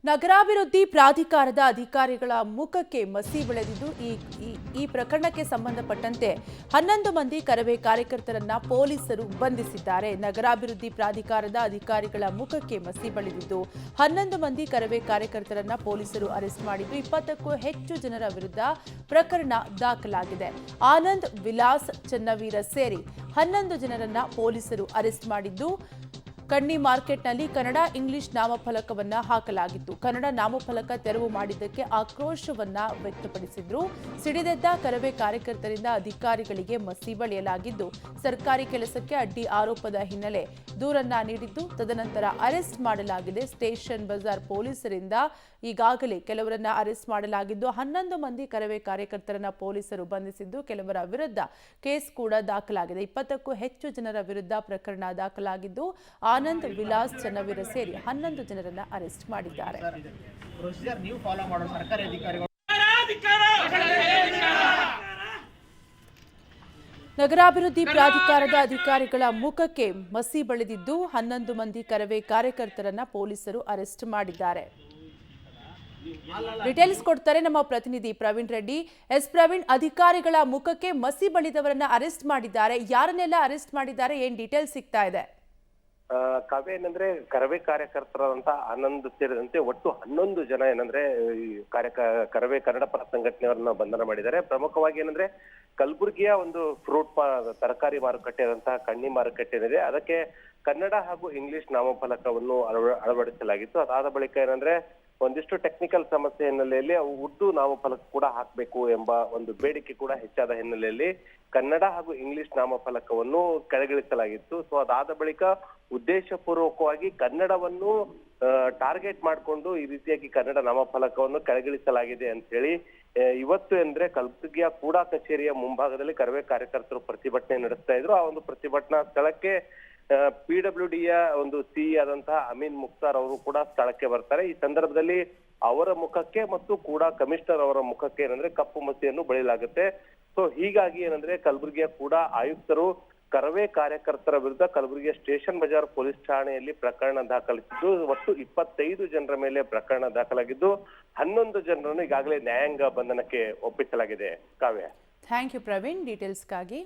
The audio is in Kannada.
ನಗರಾಭಿವೃದ್ಧಿ ಪ್ರಾಧಿಕಾರದ ಅಧಿಕಾರಿಗಳ ಮುಖಕ್ಕೆ ಮಸಿ ಬೆಳೆದಿದ್ದು ಈ ಪ್ರಕರಣಕ್ಕೆ ಸಂಬಂಧಪಟ್ಟಂತೆ 11 ಮಂದಿ ಕರವೇ ಕಾರ್ಯಕರ್ತರನ್ನ ಪೊಲೀಸರು ಬಂಧಿಸಿದ್ದಾರೆ. ನಗರಾಭಿವೃದ್ಧಿ ಪ್ರಾಧಿಕಾರದ ಅಧಿಕಾರಿಗಳ ಮುಖಕ್ಕೆ ಮಸಿ ಬೆಳೆದಿದ್ದು 11 ಮಂದಿ ಕರವೇ ಕಾರ್ಯಕರ್ತರನ್ನ ಪೊಲೀಸರು ಅರೆಸ್ಟ್ ಮಾಡಿದ್ದು 20ಕ್ಕೂ ಹೆಚ್ಚು ಜನರ ವಿರುದ್ಧ ಪ್ರಕರಣ ದಾಖಲಾಗಿದೆ. ಆನಂದ್, ವಿಲಾಸ್, ಚನ್ನವೀರ ಸೇರಿ 11 ಜನರನ್ನ ಪೊಲೀಸರು ಅರೆಸ್ಟ್ ಮಾಡಿದ್ದು ಕಣ್ಣಿ ಮಾರ್ಕೆಟ್ನಲ್ಲಿ ಕನ್ನಡ ಇಂಗ್ಲಿಷ್ ನಾಮಫಲಕವನ್ನ ಹಾಕಲಾಗಿತ್ತು. ಕನ್ನಡ ನಾಮಫಲಕ ತೆರವು ಮಾಡಿದ್ದಕ್ಕೆ ಆಕ್ರೋಶವನ್ನ ವ್ಯಕ್ತಪಡಿಸಿದ್ರು. ಸಿಡಿದೆದ್ದ ಕರವೇ ಕಾರ್ಯಕರ್ತರಿಂದ ಅಧಿಕಾರಿಗಳಿಗೆ ಮಸಿ ಬಳಿಯಲಾಗಿದ್ದು ಸರ್ಕಾರಿ ಕೆಲಸಕ್ಕೆ ಅಡ್ಡಿ ಆರೋಪದ ಹಿನ್ನೆಲೆ ದೂರನ್ನ ನೀಡಿದ್ದು ತದನಂತರ ಅರೆಸ್ಟ್ ಮಾಡಲಾಗಿದೆ. ಸ್ಟೇಷನ್ ಬಜಾರ್ ಪೊಲೀಸರಿಂದ ಈಗಾಗಲೇ ಕೆಲವರನ್ನ ಅರೆಸ್ಟ್ ಮಾಡಲಾಗಿದ್ದು 11 ಮಂದಿ ಕರವೇ ಕಾರ್ಯಕರ್ತರನ್ನ ಪೊಲೀಸರು ಬಂಧಿಸಿದ್ದು ಕೆಲವರ ವಿರುದ್ಧ ಕೇಸ್ ಕೂಡ ದಾಖಲಾಗಿದೆ. 20ಕ್ಕೂ ಹೆಚ್ಚು ಜನರ ವಿರುದ್ಧ ಪ್ರಕರಣ ದಾಖಲಾಗಿದ್ದು ಆನಂದ್, ವಿಲಾಸ್, ಚನ್ನವೀರ ಸೇರಿ 11 ಜನರನ್ನ ಅರೆಸ್ಟ್ ಮಾಡಿದ್ದಾರೆ. ನಗರಾಭಿವೃದ್ಧಿ ಪ್ರಾಧಿಕಾರದ ಅಧಿಕಾರಿಗಳ ಮುಖಕ್ಕೆ ಮಸಿ ಬಳಿದಿದ್ದು 11 ಮಂದಿ ಕರವೇ ಕಾರ್ಯಕರ್ತರನ್ನ ಪೊಲೀಸರು ಅರೆಸ್ಟ್ ಮಾಡಿದ್ದಾರೆ. ಡೀಟೇಲ್ಸ್ ಕೊಡ್ತಾರೆ ನಮ್ಮ ಪ್ರತಿನಿಧಿ ಪ್ರವೀಣ್ ರೆಡ್ಡಿ. ಪ್ರವೀಣ್, ಅಧಿಕಾರಿಗಳ ಮುಖಕ್ಕೆ ಮಸಿ ಬಳಿದವರನ್ನ ಅರೆಸ್ಟ್ ಮಾಡಿದ್ದಾರೆ. ಯಾರನ್ನೆಲ್ಲ ಅರೆಸ್ಟ್ ಮಾಡಿದ್ದಾರೆ, ಏನ್ ಡೀಟೇಲ್ಸ್ ಸಿಗ್ತಾ ಇದೆ? ಕಾವ್ಯ ಏನಂದ್ರೆ ಕರವೇ ಕಾರ್ಯಕರ್ತರಂತ ಆನಂದ್ ಸೇರಿದಂತೆ ಒಟ್ಟು 11 ಜನ ಏನಂದ್ರೆ ಈ ಕರವೇ ಕನ್ನಡ ಪರ ಸಂಘಟನೆಯವರನ್ನ ಬಂಧನ ಮಾಡಿದ್ದಾರೆ. ಪ್ರಮುಖವಾಗಿ ಏನಂದ್ರೆ ಕಲಬುರಗಿಯ ಒಂದು ತರಕಾರಿ ಮಾರುಕಟ್ಟೆ ಆದಂತಹ ಕಣ್ಣಿ ಮಾರುಕಟ್ಟೆ ಏನಿದೆ ಅದಕ್ಕೆ ಕನ್ನಡ ಹಾಗೂ ಇಂಗ್ಲಿಷ್ ನಾಮಫಲಕವನ್ನು ಅಳವಡಿಸಲಾಗಿತ್ತು. ಅದಾದ ಬಳಿಕ ಏನಂದ್ರೆ ಒಂದಿಷ್ಟು ಟೆಕ್ನಿಕಲ್ ಸಮಸ್ಯೆ ಹಿನ್ನೆಲೆಯಲ್ಲಿ ಅವು ಉರ್ದು ನಾಮಫಲಕ ಕೂಡ ಹಾಕಬೇಕು ಎಂಬ ಒಂದು ಬೇಡಿಕೆ ಕೂಡ ಹೆಚ್ಚಾದ ಹಿನ್ನೆಲೆಯಲ್ಲಿ ಕನ್ನಡ ಹಾಗೂ ಇಂಗ್ಲಿಷ್ ನಾಮಫಲಕವನ್ನು ಕೆಳಗಿಳಿಸಲಾಗಿತ್ತು. ಸೊ ಅದಾದ ಬಳಿಕ ಉದ್ದೇಶಪೂರ್ವಕವಾಗಿ ಕನ್ನಡವನ್ನು ಟಾರ್ಗೆಟ್ ಮಾಡಿಕೊಂಡು ಈ ರೀತಿಯಾಗಿ ಕನ್ನಡ ನಾಮಫಲಕವನ್ನು ಕೆಳಗಿಳಿಸಲಾಗಿದೆ ಅಂತ ಹೇಳಿ ಇವತ್ತು ಅಂದ್ರೆ ಕಲಬುರಗಿಯ ಕೂಡಾ ಕಚೇರಿಯ ಮುಂಭಾಗದಲ್ಲಿ ಕರವೇ ಕಾರ್ಯಕರ್ತರು ಪ್ರತಿಭಟನೆ ನಡೆಸ್ತಾ ಇದ್ರು. ಆ ಒಂದು ಪ್ರತಿಭಟನಾ ಸ್ಥಳಕ್ಕೆ PWDಯ ಒಂದು ಸಿಇ ಆದಂತಹ ಅಮೀನ್ ಮುಕ್ತಾರ್ ಅವರು ಕೂಡ ಸ್ಥಳಕ್ಕೆ ಬರ್ತಾರೆ. ಈ ಸಂದರ್ಭದಲ್ಲಿ ಅವರ ಮುಖಕ್ಕೆ ಮತ್ತು ಕೂಡ ಕಮಿಷನರ್ ಅವರ ಮುಖಕ್ಕೆ ಏನಂದ್ರೆ ಕಪ್ಪು ಮಸಿಯನ್ನು ಬಳಿಯಲಾಗುತ್ತೆ. ಸೊ ಹೀಗಾಗಿ ಏನಂದ್ರೆ ಕಲಬುರಗಿಯ ಕೂಡ ಆಯುಕ್ತರು ಕರವೇ ಕಾರ್ಯಕರ್ತರ ವಿರುದ್ಧ ಕಲಬುರಗಿಯ ಸ್ಟೇಷನ್ ಬಜಾರ್ ಪೊಲೀಸ್ ಠಾಣೆಯಲ್ಲಿ ಪ್ರಕರಣ ದಾಖಲಿಸಿದ್ದು ಒಟ್ಟು 25 ಜನರ ಮೇಲೆ ಪ್ರಕರಣ ದಾಖಲಾಗಿದ್ದು 11 ಜನರನ್ನು ಈಗಾಗಲೇ ನ್ಯಾಯಾಂಗ ಬಂಧನಕ್ಕೆ ಒಪ್ಪಿಸಲಾಗಿದೆ. ಕಾವ್ಯ, ಥ್ಯಾಂಕ್ ಯು ಪ್ರವೀಣ್, ಡೀಟೇಲ್ಸ್ಗಾಗಿ.